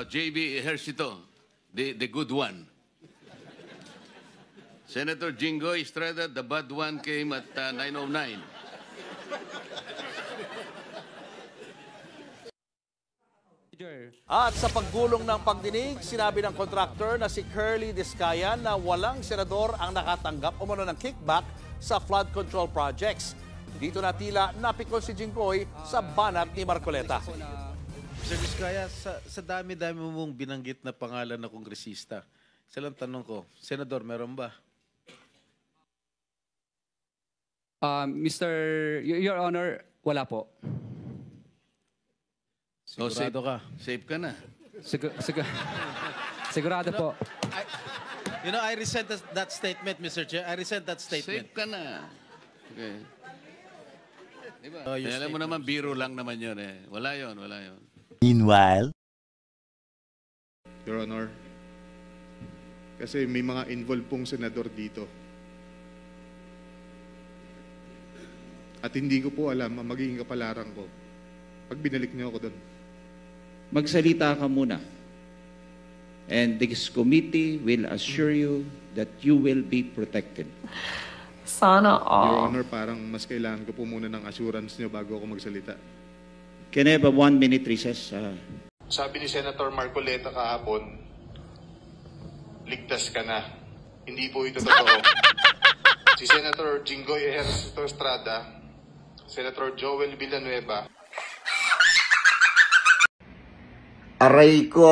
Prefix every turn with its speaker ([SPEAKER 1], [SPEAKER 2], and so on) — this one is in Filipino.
[SPEAKER 1] JB Ejercito, the good one. Senator Jinggoy Estrada, the bad one, came at 9:09.
[SPEAKER 2] At sa paggulong ng pagdinig, sinabi ng contractor na si Curly Discayan na walang senador ang nakatanggap umano ng kickback sa flood control projects. Dito na tila napikon si Jinggoy sa banat ni Marcoleta.
[SPEAKER 3] Mr. Discaya, sa dami-dami mong binanggit na pangalan na kongresista, isa lang tanong ko, Senador, meron ba?
[SPEAKER 4] Your Honor, wala po.
[SPEAKER 3] Sigurado ka?
[SPEAKER 1] Safe ka na.
[SPEAKER 4] Sigurado po.
[SPEAKER 3] I resent that statement, Mr. Chair. I resent that statement.
[SPEAKER 1] Safe ka na. Okay. Diba? Alam mo naman, biro lang naman yun eh. Wala yun, wala yun.
[SPEAKER 5] Meanwhile,
[SPEAKER 6] Your Honor, kasi may mga involved pong senador dito. At hindi ko po alam ang magiging kapalaran ko pag binalik niyo ako doon.
[SPEAKER 7] Magsalita ka muna. And this committee will assure you that you will be protected.
[SPEAKER 8] Sana
[SPEAKER 6] Your
[SPEAKER 8] all.
[SPEAKER 6] Honor, parang mas kailangan ko po muna ng assurance niyo bago ako magsalita.
[SPEAKER 7] Can I have a 1-minute recess?
[SPEAKER 6] Sabi ni Senator Marcoleta kahapon, ligtas ka na. Hindi po ito totoo. Si Senator Jinggoy Ejercito Estrada, Senator Joel Villanueva,
[SPEAKER 5] aray ko!